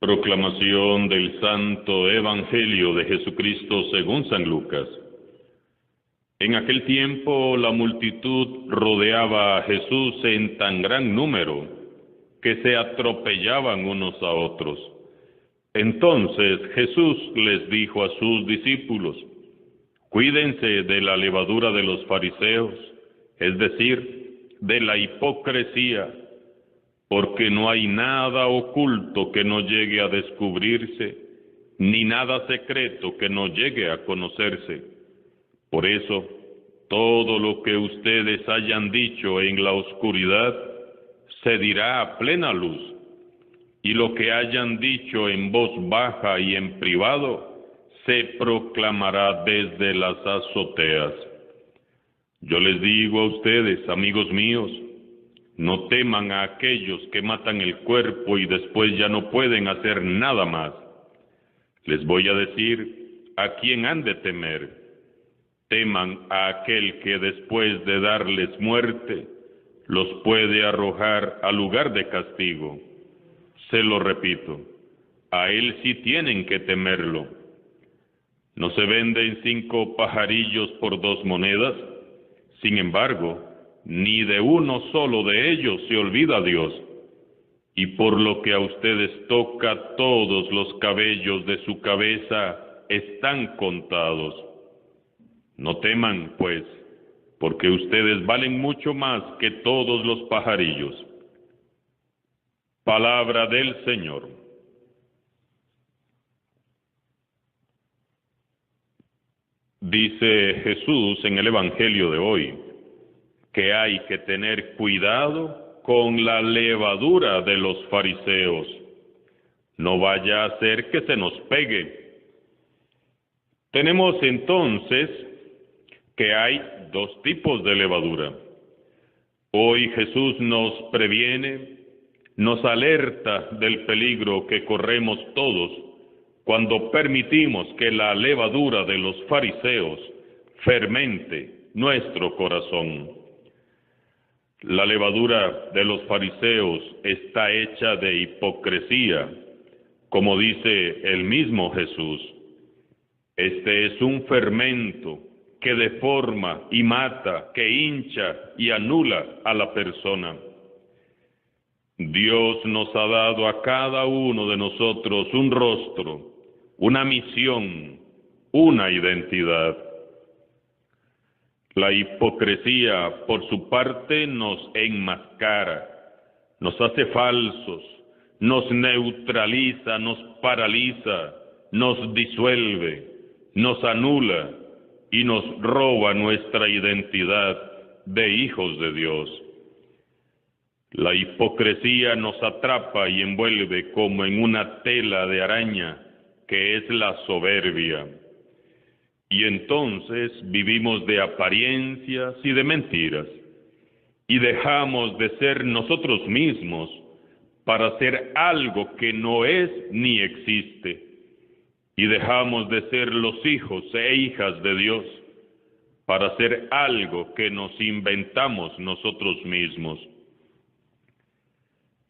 Proclamación del Santo Evangelio de Jesucristo según San Lucas. En aquel tiempo la multitud rodeaba a Jesús en tan gran número que se atropellaban unos a otros. Entonces Jesús les dijo a sus discípulos: cuídense de la levadura de los fariseos, es decir, de la hipocresía, porque no hay nada oculto que no llegue a descubrirse, ni nada secreto que no llegue a conocerse. Por eso, todo lo que ustedes hayan dicho en la oscuridad, se dirá a plena luz, y lo que hayan dicho en voz baja y en privado, se proclamará desde las azoteas. Yo les digo a ustedes, amigos míos, no teman a aquellos que matan el cuerpo y después ya no pueden hacer nada más. Les voy a decir a quién han de temer. Teman a aquel que después de darles muerte, los puede arrojar al lugar de castigo. Se lo repito, a él sí tienen que temerlo. ¿No se venden 5 pajarillos por 2 monedas? Sin embargo, ni de uno solo de ellos se olvida Dios. Y por lo que a ustedes toca, todos los cabellos de su cabeza están contados. No teman, pues, porque ustedes valen mucho más que todos los pajarillos. Palabra del Señor. Dice Jesús en el Evangelio de hoy que hay que tener cuidado con la levadura de los fariseos. No vaya a ser que se nos pegue. Tenemos entonces que hay 2 tipos de levadura. Hoy Jesús nos previene, nos alerta del peligro que corremos todos cuando permitimos que la levadura de los fariseos fermente nuestro corazón. La levadura de los fariseos está hecha de hipocresía, como dice el mismo Jesús. Este es un fermento que deforma y mata, que hincha y anula a la persona. Dios nos ha dado a cada uno de nosotros un rostro, una misión, una identidad. La hipocresía, por su parte, nos enmascara, nos hace falsos, nos neutraliza, nos paraliza, nos disuelve, nos anula y nos roba nuestra identidad de hijos de Dios. La hipocresía nos atrapa y envuelve como en una tela de araña, que es la soberbia. Y entonces vivimos de apariencias y de mentiras, y dejamos de ser nosotros mismos para ser algo que no es ni existe, y dejamos de ser los hijos e hijas de Dios para ser algo que nos inventamos nosotros mismos.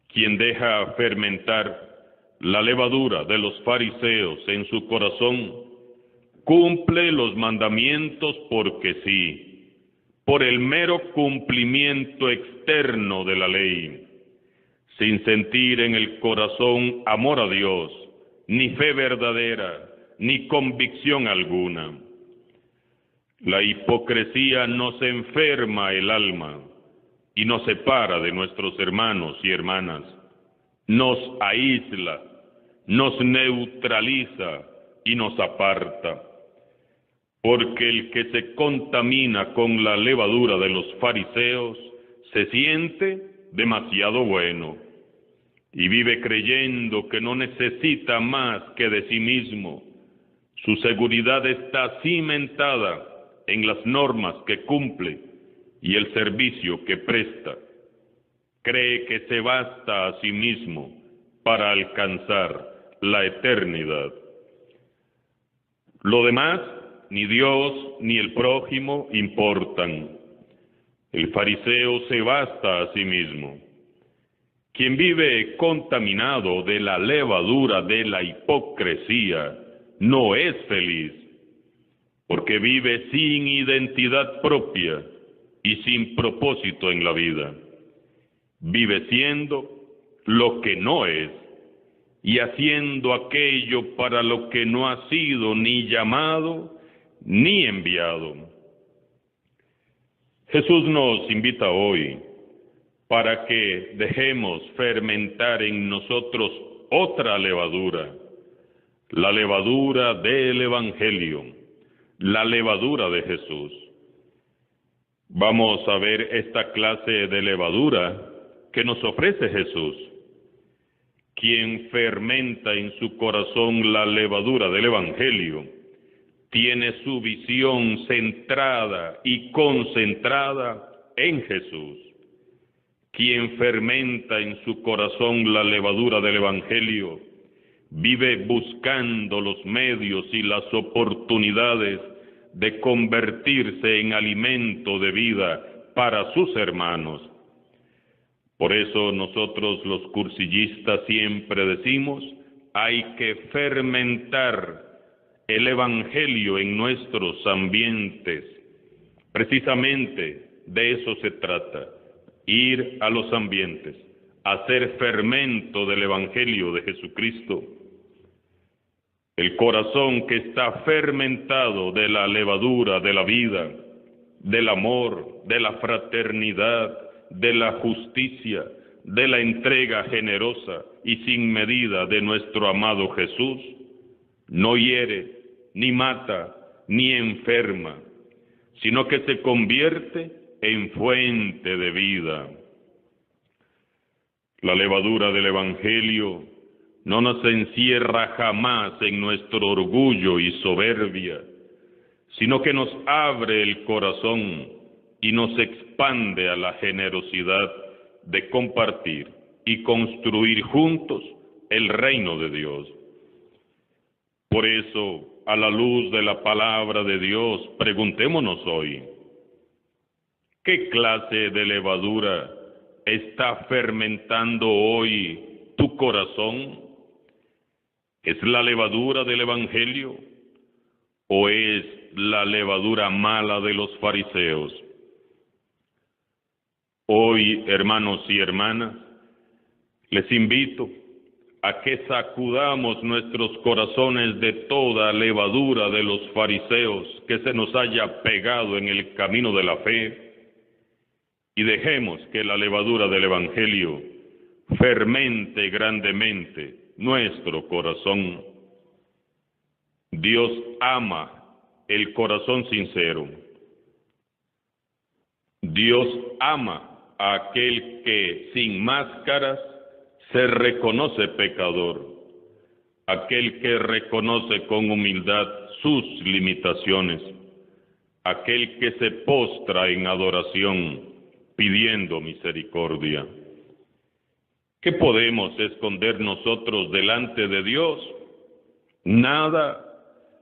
Quien deja fermentar la levadura de los fariseos en su corazón, cumple los mandamientos porque sí, por el mero cumplimiento externo de la ley, sin sentir en el corazón amor a Dios, ni fe verdadera, ni convicción alguna. La hipocresía nos enferma el alma y nos separa de nuestros hermanos y hermanas, nos aísla, nos neutraliza y nos aparta. Porque el que se contamina con la levadura de los fariseos se siente demasiado bueno y vive creyendo que no necesita más que de sí mismo. Su seguridad está cimentada en las normas que cumple y el servicio que presta. Cree que se basta a sí mismo para alcanzar la eternidad. Lo demás, ni Dios ni el prójimo importan. El fariseo se basta a sí mismo. Quien vive contaminado de la levadura de la hipocresía no es feliz, porque vive sin identidad propia y sin propósito en la vida. Vive siendo lo que no es y haciendo aquello para lo que no ha sido ni llamado ni enviado. Jesús nos invita hoy para que dejemos fermentar en nosotros otra levadura, la levadura del Evangelio, la levadura de Jesús. Vamos a ver esta clase de levadura que nos ofrece Jesús. Quien fermenta en su corazón la levadura del Evangelio, tiene su visión centrada y concentrada en Jesús. Quien fermenta en su corazón la levadura del Evangelio, vive buscando los medios y las oportunidades de convertirse en alimento de vida para sus hermanos. Por eso nosotros los cursillistas siempre decimos, hay que fermentar el Evangelio en nuestros ambientes. Precisamente de eso se trata. Ir a los ambientes, hacer fermento del Evangelio de Jesucristo. El corazón que está fermentado de la levadura de la vida, del amor, de la fraternidad, de la justicia, de la entrega generosa y sin medida de nuestro amado Jesús, no hiere, ni mata, ni enferma, sino que se convierte en fuente de vida. La levadura del Evangelio no nos encierra jamás en nuestro orgullo y soberbia, sino que nos abre el corazón y nos expande a la generosidad de compartir y construir juntos el reino de Dios. Por eso, a la luz de la palabra de Dios, preguntémonos hoy, ¿qué clase de levadura está fermentando hoy tu corazón? ¿Es la levadura del Evangelio o es la levadura mala de los fariseos? Hoy, hermanos y hermanas, les invito a que sacudamos nuestros corazones de toda levadura de los fariseos que se nos haya pegado en el camino de la fe, y dejemos que la levadura del Evangelio fermente grandemente nuestro corazón. Dios ama el corazón sincero. Dios ama a aquel que sin máscaras se reconoce pecador, aquel que reconoce con humildad sus limitaciones, aquel que se postra en adoración, pidiendo misericordia. ¿Qué podemos esconder nosotros delante de Dios? Nada,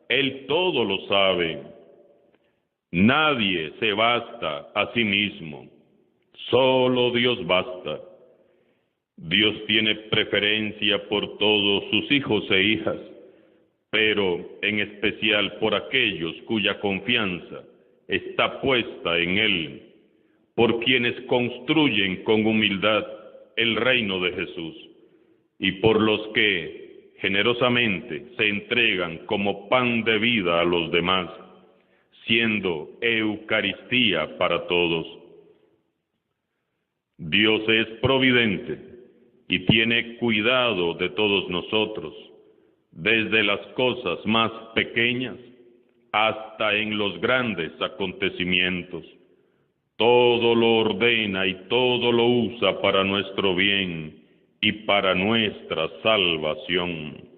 Él todo lo sabe. Nadie se basta a sí mismo, solo Dios basta. Dios tiene preferencia por todos sus hijos e hijas, pero en especial por aquellos cuya confianza está puesta en Él, por quienes construyen con humildad el reino de Jesús, y por los que generosamente se entregan como pan de vida a los demás, siendo Eucaristía para todos. Dios es providente y tiene cuidado de todos nosotros, desde las cosas más pequeñas hasta en los grandes acontecimientos. Todo lo ordena y todo lo usa para nuestro bien y para nuestra salvación.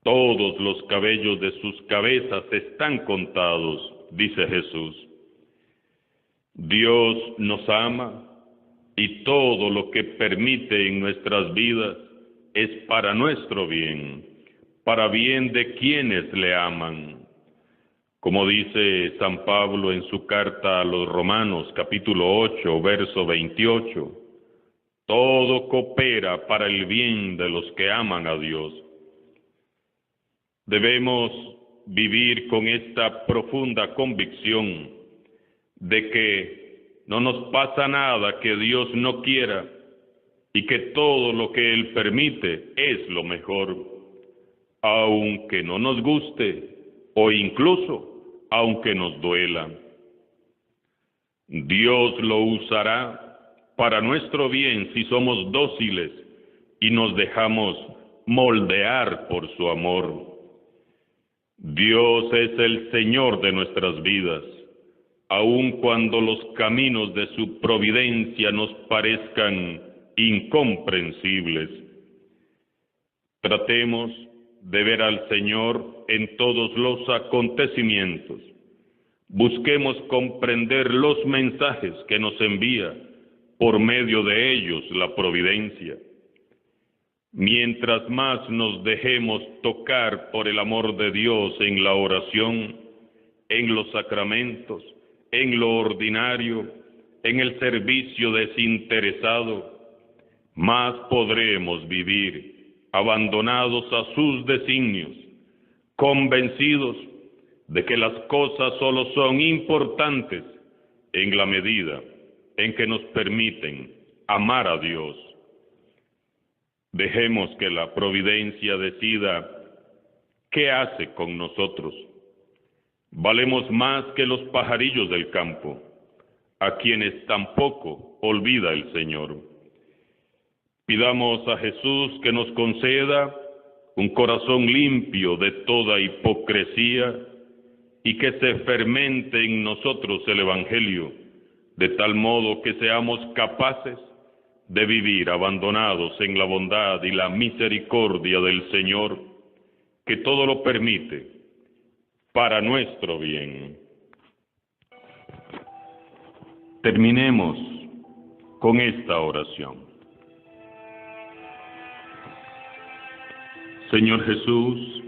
Todos los cabellos de sus cabezas están contados, dice Jesús. Dios nos ama y todo lo que permite en nuestras vidas es para nuestro bien, para bien de quienes le aman. Como dice San Pablo en su carta a los Romanos, capítulo 8, verso 28, Todo coopera para el bien de los que aman a Dios. Debemos vivir con esta profunda convicción de que no nos pasa nada que Dios no quiera y que todo lo que Él permite es lo mejor, aunque no nos guste o incluso aunque nos duela. Dios lo usará para nuestro bien si somos dóciles y nos dejamos moldear por su amor. Dios es el Señor de nuestras vidas, aun cuando los caminos de su providencia nos parezcan incomprensibles. Tratemos de ver al Señor en todos los acontecimientos. Busquemos comprender los mensajes que nos envía por medio de ellos la providencia. Mientras más nos dejemos tocar por el amor de Dios en la oración, en los sacramentos, en lo ordinario, en el servicio desinteresado, más podremos vivir abandonados a sus designios, convencidos de que las cosas solo son importantes en la medida en que nos permiten amar a Dios. Dejemos que la providencia decida qué hace con nosotros. Valemos más que los pajarillos del campo, a quienes tampoco olvida el Señor. Pidamos a Jesús que nos conceda un corazón limpio de toda hipocresía y que se fermente en nosotros el Evangelio, de tal modo que seamos capaces de vivir abandonados en la bondad y la misericordia del Señor, que todo lo permite para nuestro bien. Terminemos con esta oración. Señor Jesús,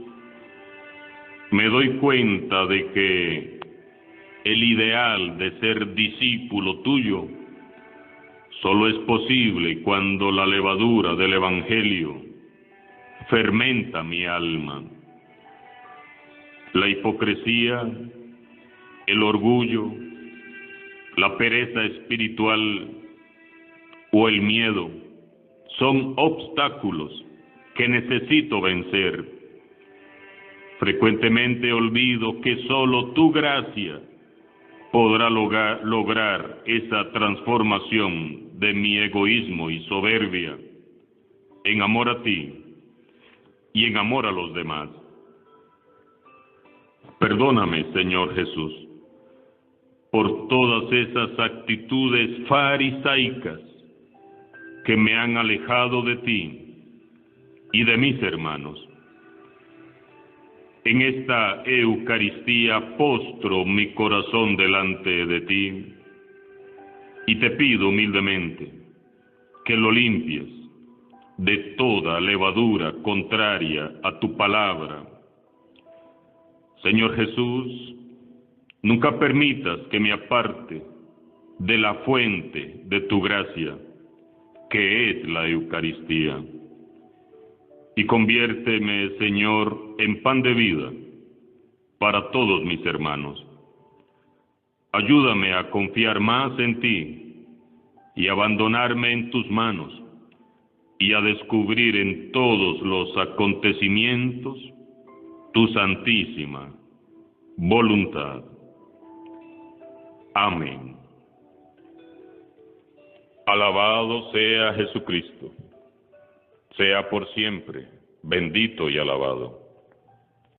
me doy cuenta de que el ideal de ser discípulo tuyo solo es posible cuando la levadura del Evangelio fermenta mi alma. La hipocresía, el orgullo, la pereza espiritual o el miedo son obstáculos que necesito vencer. Frecuentemente olvido que solo tu gracia podrá lograr esa transformación de mi egoísmo y soberbia en amor a ti y en amor a los demás. Perdóname, Señor Jesús, por todas esas actitudes farisaicas que me han alejado de ti y de mis hermanos. En esta Eucaristía postro mi corazón delante de ti y te pido humildemente que lo limpies de toda levadura contraria a tu palabra. Señor Jesús, nunca permitas que me aparte de la fuente de tu gracia, que es la Eucaristía. Y conviérteme, Señor, en pan de vida para todos mis hermanos. Ayúdame a confiar más en ti y abandonarme en tus manos y a descubrir en todos los acontecimientos tu santísima voluntad. Amén. Alabado sea Jesucristo. Sea por siempre bendito y alabado.